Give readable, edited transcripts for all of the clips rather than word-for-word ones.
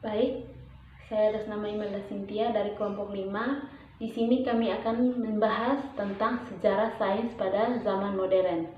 Baik, saya atas nama Imelda Cynthia dari kelompok 5. Di sini kami akan membahas tentang sejarah sains pada zaman modern.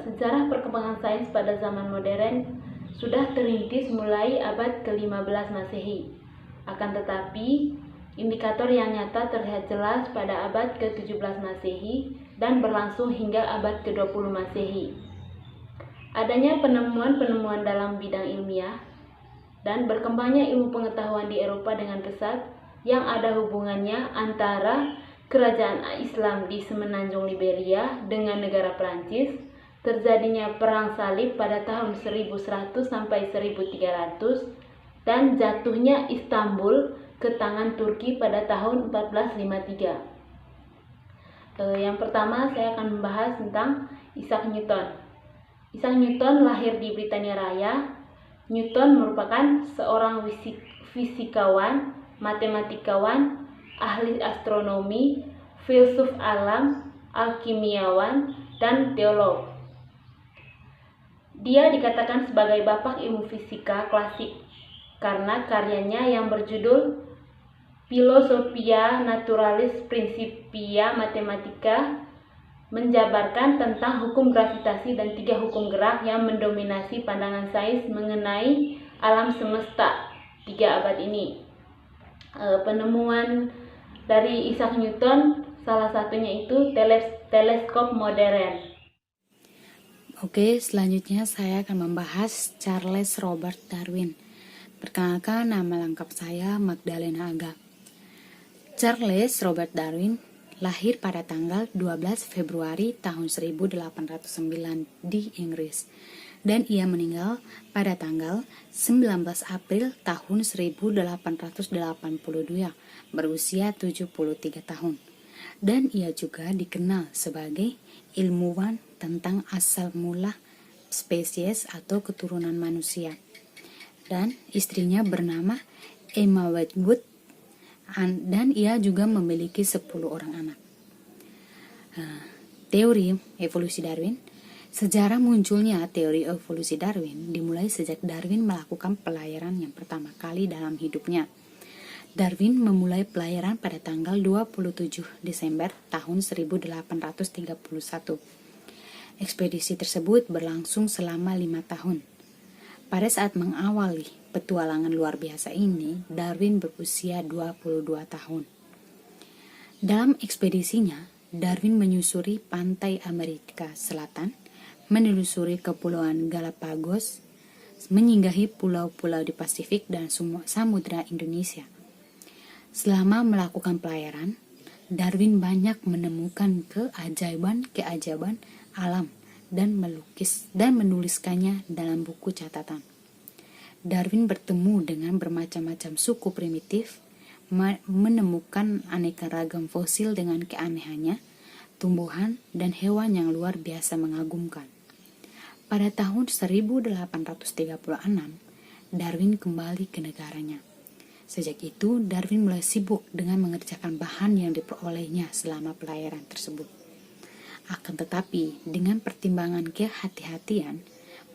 Sejarah perkembangan sains pada zaman modern sudah terintis mulai abad ke-15 Masehi. Akan tetapi, indikator yang nyata terlihat jelas pada abad ke-17 Masehi dan berlangsung hingga abad ke-20 Masehi. Adanya penemuan-penemuan dalam bidang ilmiah dan berkembangnya ilmu pengetahuan di Eropa dengan pesat yang ada hubungannya antara kerajaan Islam di semenanjung Liberia dengan negara Prancis, terjadinya perang salib pada tahun 1100 sampai 1300, dan jatuhnya Istanbul ke tangan Turki pada tahun 1453. Yang pertama saya akan membahas tentang Isaac Newton. Isaac Newton lahir di Britania Raya. Newton merupakan seorang fisikawan, matematikawan, ahli astronomi, filsuf alam, alkimiawan, dan teolog. Dia dikatakan sebagai bapak ilmu fisika klasik karena karyanya yang berjudul Philosophia Naturalis Principia Mathematica menjabarkan tentang hukum gravitasi dan 3 hukum gerak yang mendominasi pandangan sains mengenai alam semesta 3 abad ini. Penemuan dari Isaac Newton salah satunya itu teleskop modern. Oke, selanjutnya saya akan membahas Charles Robert Darwin. Perkenalkan, nama lengkap saya Magdalena Aga. Charles Robert Darwin lahir pada tanggal 12 Februari tahun 1809 di Inggris, dan ia meninggal pada tanggal 19 April tahun 1882 berusia 73 tahun. Dan ia juga dikenal sebagai ilmuwan tentang asal mula spesies atau keturunan manusia. Dan istrinya bernama Emma Wedgwood, dan ia juga memiliki 10 orang anak. Teori evolusi Darwin. Sejarah munculnya teori evolusi Darwin dimulai sejak Darwin melakukan pelayaran yang pertama kali dalam hidupnya. Darwin memulai pelayaran pada tanggal 27 Desember tahun 1831. Ekspedisi tersebut berlangsung selama 5 tahun. Pada saat mengawali petualangan luar biasa ini, Darwin berusia 22 tahun. Dalam ekspedisinya, Darwin menyusuri pantai Amerika Selatan, menelusuri kepulauan Galapagos, menyinggahi pulau-pulau di Pasifik dan samudra Indonesia. Selama melakukan pelayaran, Darwin banyak menemukan keajaiban alam dan menuliskannya dalam buku catatan. Darwin bertemu dengan bermacam-macam suku primitif, menemukan aneka ragam fosil dengan keanehannya, tumbuhan dan hewan yang luar biasa mengagumkan. Pada tahun 1836, Darwin kembali ke negaranya. Sejak itu, Darwin mulai sibuk dengan mengerjakan bahan yang diperolehnya selama pelayaran tersebut. Akan tetapi, dengan pertimbangan kehati-hatian,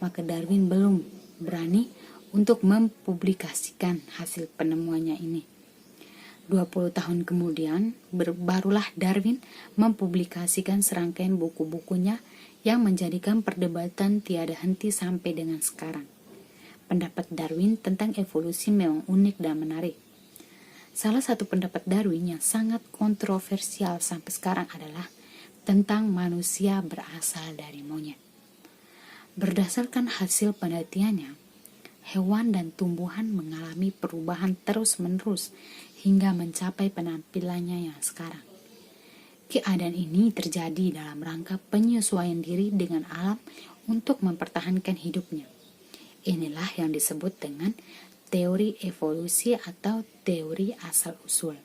maka Darwin belum berani untuk mempublikasikan hasil penemuannya ini. 20 tahun kemudian, barulah Darwin mempublikasikan serangkaian buku-bukunya yang menjadikan perdebatan tiada henti sampai dengan sekarang. Pendapat Darwin tentang evolusi memang unik dan menarik. Salah satu pendapat Darwin yang sangat kontroversial sampai sekarang adalah tentang manusia berasal dari monyet. Berdasarkan hasil penelitiannya, hewan dan tumbuhan mengalami perubahan terus-menerus hingga mencapai penampilannya yang sekarang. Keadaan ini terjadi dalam rangka penyesuaian diri dengan alam untuk mempertahankan hidupnya. Inilah yang disebut dengan teori evolusi atau teori asal-usul.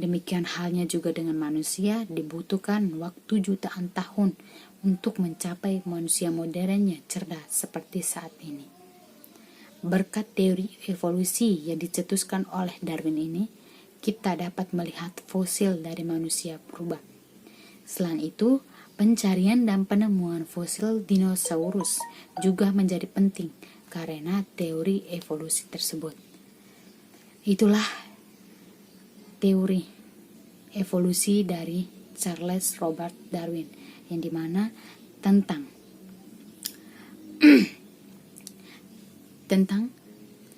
Demikian halnya juga dengan manusia, dibutuhkan waktu jutaan tahun untuk mencapai manusia modern yang cerdas seperti saat ini. Berkat teori evolusi yang dicetuskan oleh Darwin ini, kita dapat melihat fosil dari manusia purba. Selain itu, pencarian dan penemuan fosil dinosaurus juga menjadi penting karena teori evolusi tersebut. Itulah teori evolusi dari Charles Robert Darwin, yang dimana tentang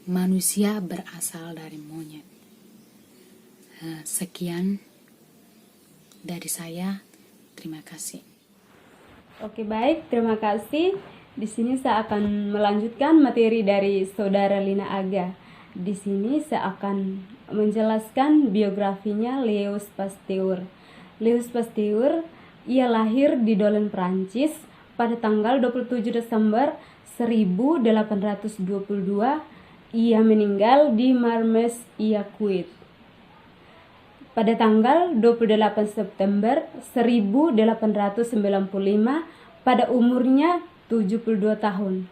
manusia berasal dari monyet. Sekian dari saya. Terima kasih. Oke, baik, terima kasih. Di sini saya akan melanjutkan materi dari Saudara Lina Aga. Di sini saya akan menjelaskan biografinya Louis Pasteur. Louis Pasteur, ia lahir di Dolen, Prancis pada tanggal 27 Desember 1822. Ia meninggal di Marmes, Kuwait pada tanggal 28 September 1895 pada umurnya 72 tahun.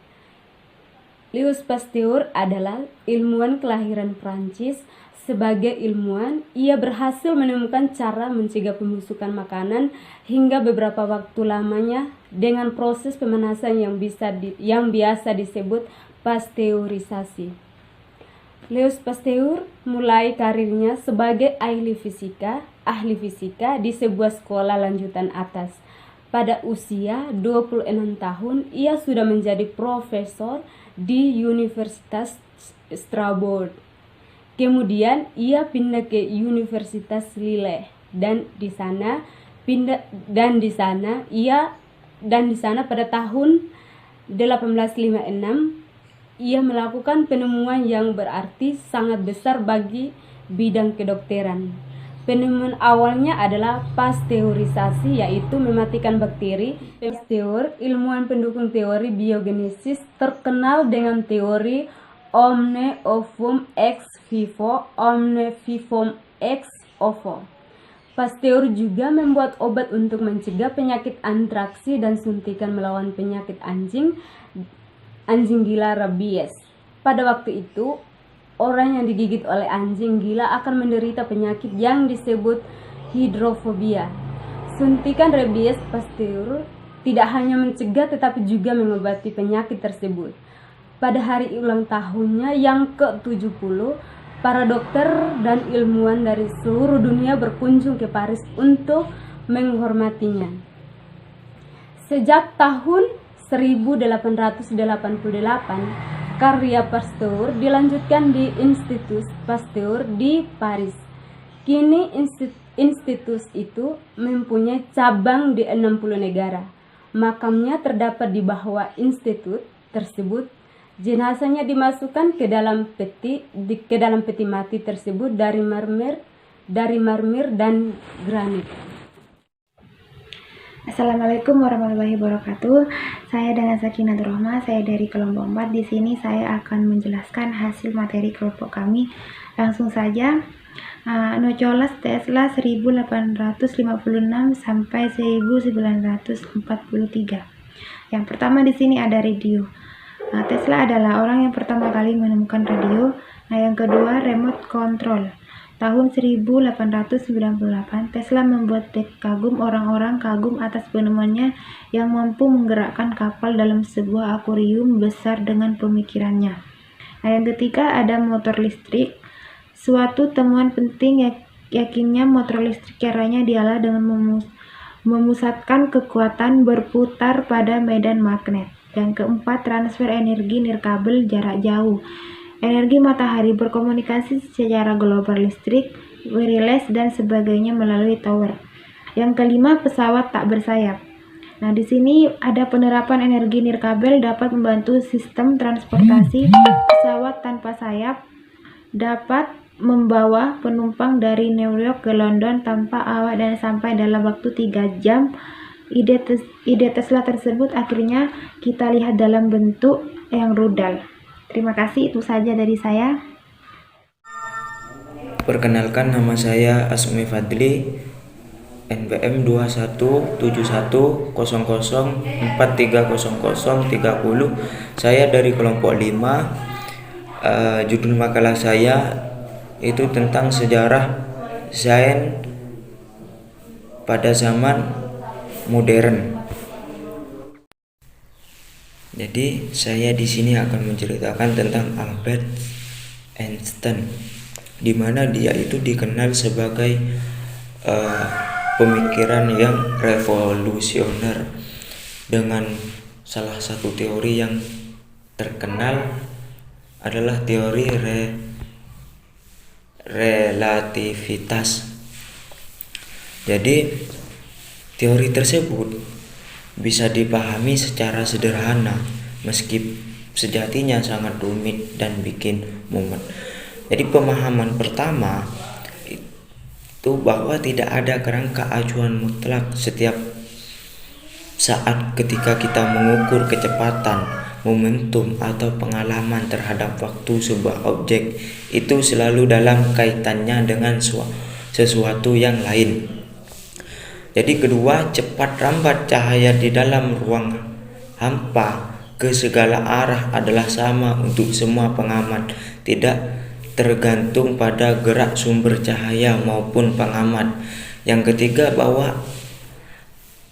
Louis Pasteur adalah ilmuwan kelahiran Prancis. Sebagai ilmuwan, ia berhasil menemukan cara mencegah pembusukan makanan hingga beberapa waktu lamanya dengan proses pemanasan yang biasa disebut pasteurisasi. Louis Pasteur mulai karirnya sebagai ahli fisika di sebuah sekolah lanjutan atas. Pada usia 26 tahun, ia sudah menjadi profesor di Universitas Strasbourg. Kemudian ia pindah ke Universitas Lille dan di sana pada tahun 1856 ia melakukan penemuan yang berarti sangat besar bagi bidang kedokteran. Penemuan awalnya adalah pasteurisasi, yaitu mematikan bakteri. Pasteur, ilmuwan pendukung teori biogenesis, terkenal dengan teori omne ovum ex vivo, omne vivum ex ovo. Pasteur juga membuat obat untuk mencegah penyakit antraksi dan suntikan melawan penyakit anjing gila rabies. Pada waktu itu, orang yang digigit oleh anjing gila akan menderita penyakit yang disebut hidrofobia. Suntikan rabies Pasteur tidak hanya mencegah tetapi juga mengobati penyakit tersebut. Pada hari ulang tahunnya yang ke-70, para dokter dan ilmuwan dari seluruh dunia berkunjung ke Paris untuk menghormatinya. Sejak tahun 1888, karya Pasteur dilanjutkan di Institut Pasteur di Paris. Kini institut itu mempunyai cabang di 60 negara. Makamnya terdapat di bawah institut tersebut. Jenazahnya dimasukkan ke dalam peti mati tersebut dari marmer dan granit. Assalamualaikum warahmatullahi wabarakatuh. Saya dengan Sakinatur Rahmah, saya dari kelompok 4. Di sini saya akan menjelaskan hasil materi kelompok kami. Langsung saja. Nikola Tesla 1856 sampai 1943. Yang pertama di sini ada radio. Tesla adalah orang yang pertama kali menemukan radio. Yang kedua remote control. Tahun 1898, Tesla membuat orang-orang kagum atas penemuannya yang mampu menggerakkan kapal dalam sebuah akuarium besar dengan pemikirannya. Yang ketiga ada motor listrik. Suatu temuan penting yakinnya motor listrik caranya dialah dengan memusatkan kekuatan berputar pada medan magnet. Yang keempat transfer energi nirkabel jarak jauh. Energi matahari berkomunikasi secara global listrik, wireless, dan sebagainya melalui tower. Yang kelima, pesawat tak bersayap. Nah, di sini ada penerapan energi nirkabel dapat membantu sistem transportasi. Pesawat tanpa sayap dapat membawa penumpang dari New York ke London tanpa awak dan sampai dalam waktu 3 jam. Ide Tesla tersebut akhirnya kita lihat dalam bentuk yang rudal. Terima kasih, itu saja dari saya. Perkenalkan, nama saya Asmi Fadli, NPM 217100430030. Saya dari kelompok 5. Judul makalah saya itu tentang sejarah sains pada zaman modern. Jadi saya di sini akan menceritakan tentang Albert Einstein, di mana dia itu dikenal sebagai pemikiran yang revolusioner dengan salah satu teori yang terkenal adalah teori relativitas. Jadi teori tersebut bisa dipahami secara sederhana meski sejatinya sangat rumit dan bikin mumet. Jadi pemahaman pertama itu bahwa tidak ada kerangka acuan mutlak setiap saat ketika kita mengukur kecepatan, momentum atau pengalaman terhadap waktu sebuah objek itu selalu dalam kaitannya dengan sesuatu yang lain. Jadi kedua, cepat rambat cahaya di dalam ruang hampa ke segala arah adalah sama untuk semua pengamat, tidak tergantung pada gerak sumber cahaya maupun pengamat. Yang ketiga, bahwa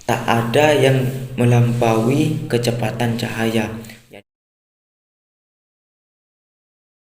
tak ada yang melampaui kecepatan cahaya.